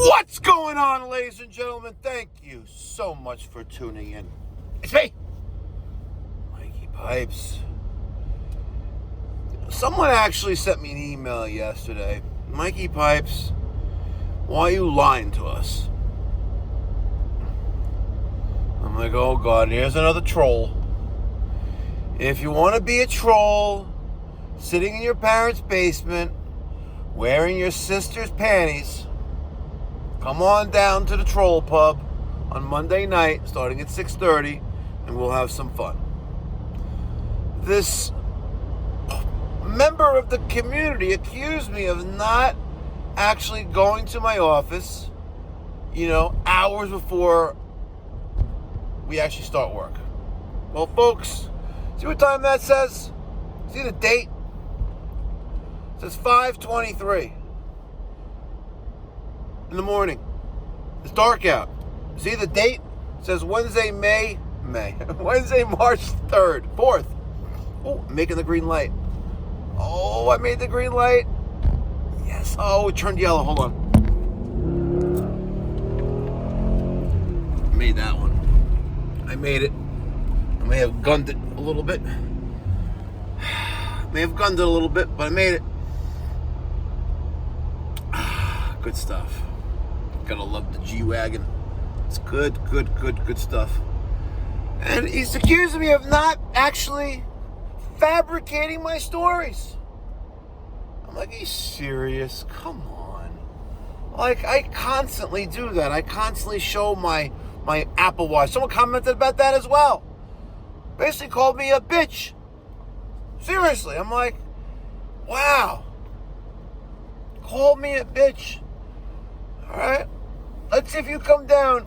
What's going on, ladies and gentlemen? Thank you so much for tuning in. It's me, Mikey Pipes. Someone actually sent me an email yesterday. Mikey Pipes, why are you lying to us? I'm like, oh God, here's another troll. If you want to be a troll, sitting in your parents' basement, wearing your sister's panties, come on down to the Troll Pub on Monday night, starting at 6:30, and we'll have some fun. This member of the community accused me of not actually going to my office, hours before we actually start work. Well, folks, see what time that says? See the date? It says 5:23 in the morning. It's dark out. See the date? It says Wednesday, Wednesday, March 3rd, 4th. Oh, I'm making the green light. Oh, I made the green light. Yes. Oh, it turned yellow. Hold on. I made that one. I made it. I may have gunned it a little bit. But I made it. Good stuff. Gotta love the G-Wagon. It's good stuff. And he's accusing me of not actually fabricating my stories. I'm like, are you serious? Come on. Like, I constantly do that. I constantly show my Apple Watch. Someone commented about that as well. Basically called me a bitch. Seriously. I'm like, wow. Called me a bitch. All right. Let's see if you come down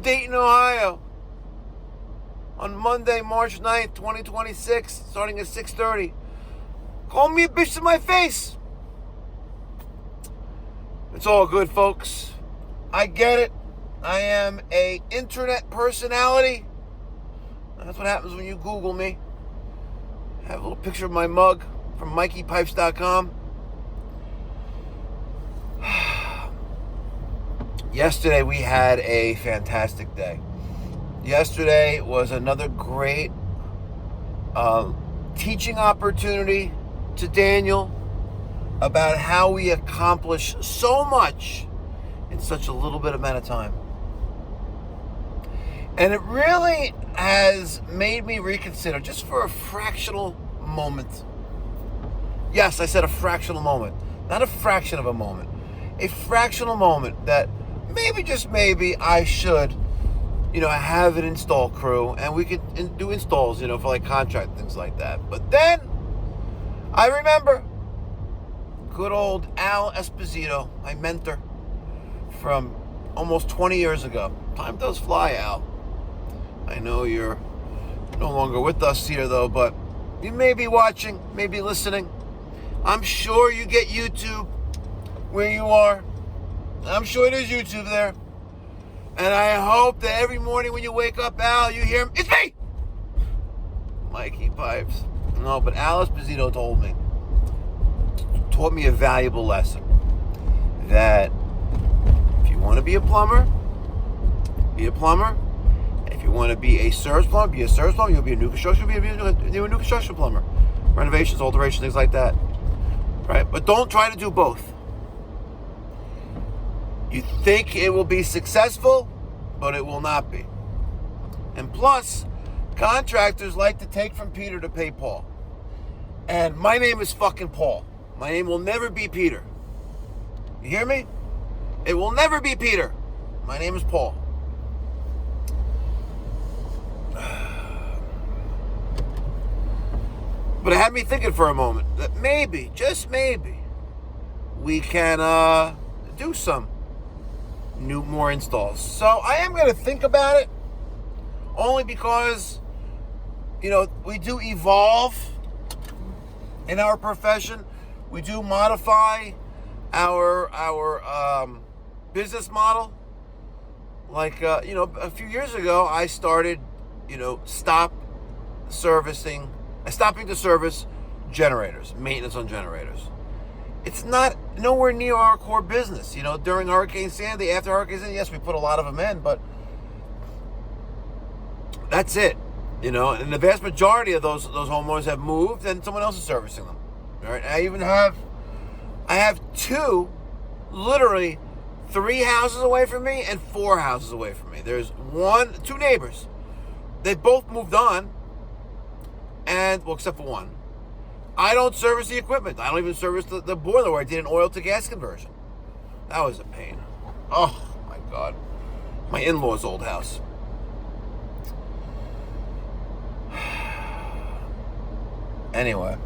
Dayton, Ohio on Monday, March 9th, 2026, starting at 6:30. Call me a bitch to my face. It's all good, folks. I get it. I am a internet personality. That's what happens when you Google me. I have a little picture of my mug from MikeyPipes.com. Yesterday we had a fantastic day. Yesterday was another great teaching opportunity to Daniel about how we accomplish so much in such a little bit amount of time. And it really has made me reconsider, just for a fractional moment. Yes, I said a fractional moment. Not a fraction of a moment. A fractional moment that maybe, just maybe, I should, have an install crew, and we could do installs, for like contract, things like that. But then I remember good old Al Esposito, my mentor from almost 20 years ago. Time does fly, Al. I know you're no longer with us here, though, but you may be watching, maybe listening. I'm sure you get YouTube where you are. I'm sure there's YouTube there. And I hope that every morning when you wake up, Al, you hear him, it's me! Mikey Pipes. No, but Al Esposito taught me a valuable lesson. That if you want to be a plumber, be a plumber. If you want to be a service plumber, be a service plumber. You'll be a new construction, be a new construction plumber. Renovations, alterations, things like that. Right? But don't try to do both. You think it will be successful, but it will not be. And plus, contractors like to take from Peter to pay Paul. And my name is fucking Paul. My name will never be Peter. You hear me? It will never be Peter. My name is Paul. But it had me thinking for a moment that maybe, just maybe, we can do some more installs. So I am going to think about it, only because, we do evolve in our profession. We do modify our business model. Like, a few years ago, I started, stopping to service generators, maintenance on generators. it's not nowhere near our core business. During Hurricane Sandy, after Hurricane Sandy, yes, we put a lot of them in, but that's it. And the vast majority of those homeowners have moved, and someone else is servicing them. All right, I have two, literally 3 houses away from me and 4 houses away from me. There's two neighbors. They both moved on, except for one. I don't service the equipment. I don't even service the boiler where I did an oil to gas conversion. That was a pain. Oh my God. My in-laws' old house. Anyway,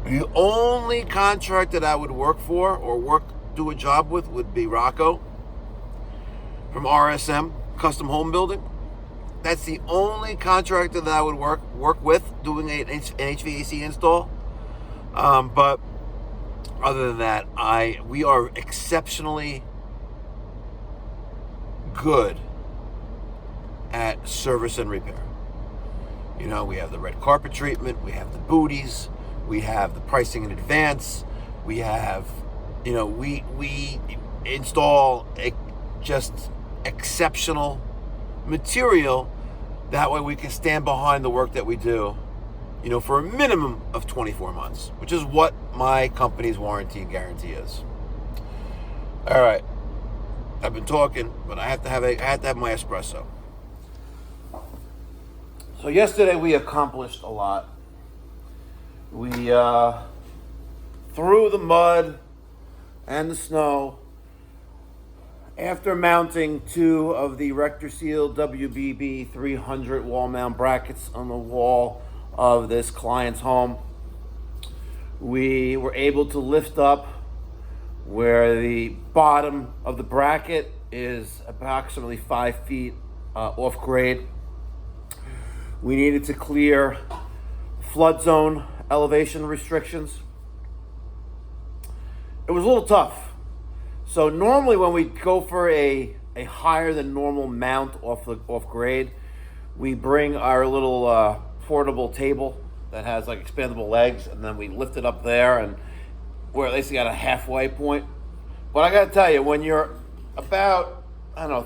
the only contract that I would work for or do a job with would be Rocco from RSM, Custom Home Building. That's the only contractor that I would work with doing an HVAC install. But other than that, we are exceptionally good at service and repair. We have the red carpet treatment, we have the booties, we have the pricing in advance, we have, we install just exceptional material. That way we can stand behind the work that we do, for a minimum of 24 months, which is what my company's warranty and guarantee is. All right, I've been talking, but I have to have my espresso. So yesterday we accomplished a lot. We through the mud and the snow, after mounting 2 of the Rector Seal WBB 300 wall mount brackets on the wall of this client's home, we were able to lift up where the bottom of the bracket is approximately 5 feet off grade. We needed to clear flood zone elevation restrictions. It was a little tough. So normally when we go for a higher than normal mount off grade, we bring our little portable table that has like expandable legs, and then we lift it up there, and we're at least got a halfway point. But I gotta tell you, when you're about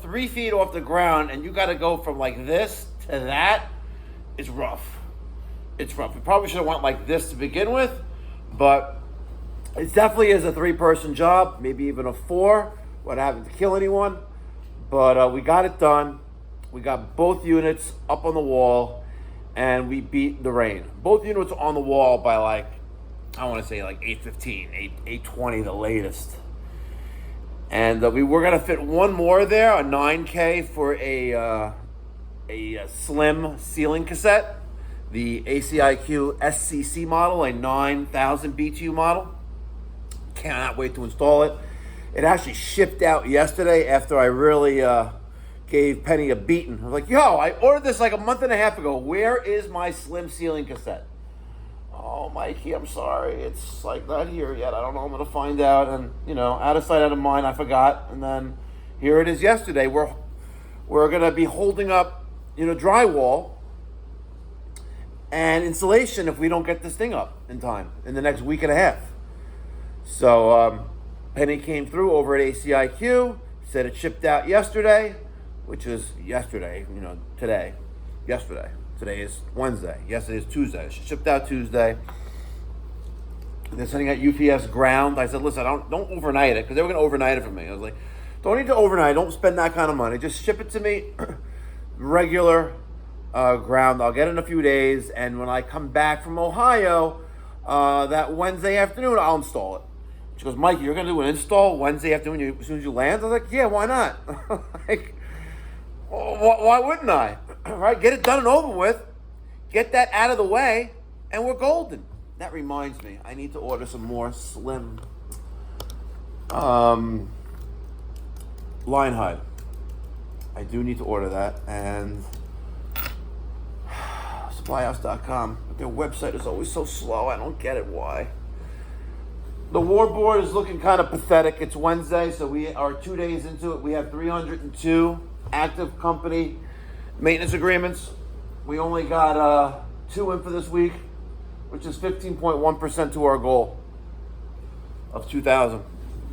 3 feet off the ground and you gotta go from like this to that, it's rough. It's rough. We probably should have went like this to begin with, but it definitely is a 3-person job, maybe even a 4, without having to kill anyone. But we got it done. We got both units up on the wall, and we beat the rain. Both units on the wall by I want to say 8:15, 8:20 the latest. And we were gonna fit one more there, a 9K for a slim ceiling cassette, the ACiQ SCC model, a 9,000 BTU model. Cannot wait to install it. It actually shipped out yesterday after I really gave Penny a beating. I was like, yo, I ordered this a month and a half ago. Where is my slim ceiling cassette? Oh, Mikey, I'm sorry. It's not here yet. I don't know. I'm going to find out. And, out of sight, out of mind, I forgot. And then here it is yesterday. We're going to be holding up, drywall and insulation if we don't get this thing up in time in the next week and a half. So Penny came through over at ACiQ, said it shipped out yesterday, which is yesterday, today. Yesterday. Today is Wednesday. Yesterday is Tuesday. It shipped out Tuesday. They're sending out UPS ground. I said, listen, don't overnight it, because they were going to overnight it for me. I was like, don't need to overnight. Don't spend that kind of money. Just ship it to me regular ground. I'll get it in a few days, and when I come back from Ohio that Wednesday afternoon, I'll install it. She goes, Mikey, you're going to do an install Wednesday afternoon as soon as you land? I was like, yeah, why not? Why wouldn't I? Right? Get it done and over with. Get that out of the way, and we're golden. That reminds me, I need to order some more slim line hide. I do need to order that, and supplyhouse.com, but their website is always so slow. I don't get it why. The wardboard is looking kind of pathetic. It's Wednesday, so we are 2 days into it. We have 302 active company maintenance agreements. We only got 2 in for this week. which is 15.1% to our goal of 2,000.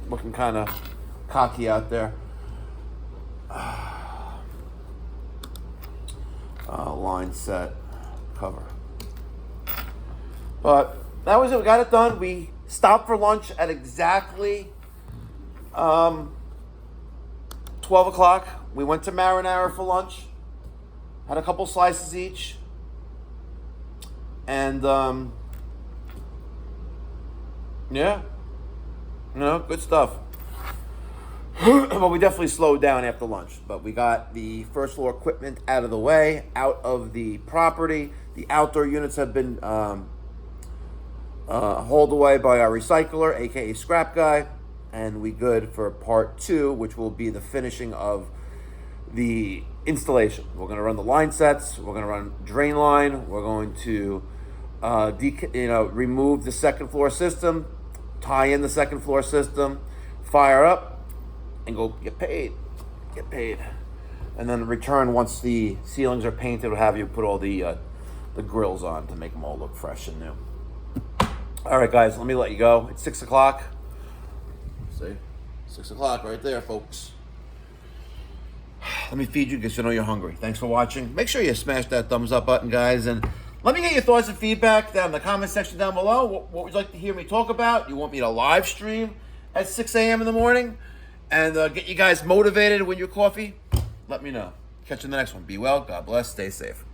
Looking kind of cocky out there. Line set cover. But that was it. We got it done. We stopped for lunch at exactly 12 o'clock. We went to Marinara for lunch. Had a couple slices each. And, yeah. Good stuff. But we definitely slowed down after lunch. But we got the first floor equipment out of the way, out of the property. The outdoor units have been hauled away by our recycler, aka Scrap Guy. And we good for part 2, which will be the finishing of the installation. We're going to run the line sets. We're going to run drain line. We're going to remove the second floor system, tie in the second floor system, fire up, and go get paid. And then return once the ceilings are painted. We'll have you put all the grills on to make them all look fresh and new. All right, guys, let me let you go. It's 6 o'clock. See? 6 o'clock right there, folks. Let me feed you because you know you're hungry. Thanks for watching. Make sure you smash that thumbs up button, guys. And let me get your thoughts and feedback down in the comment section down below. What would you like to hear me talk about? You want me to live stream at 6 a.m. in the morning and get you guys motivated with your coffee? Let me know. Catch you in the next one. Be well. God bless. Stay safe.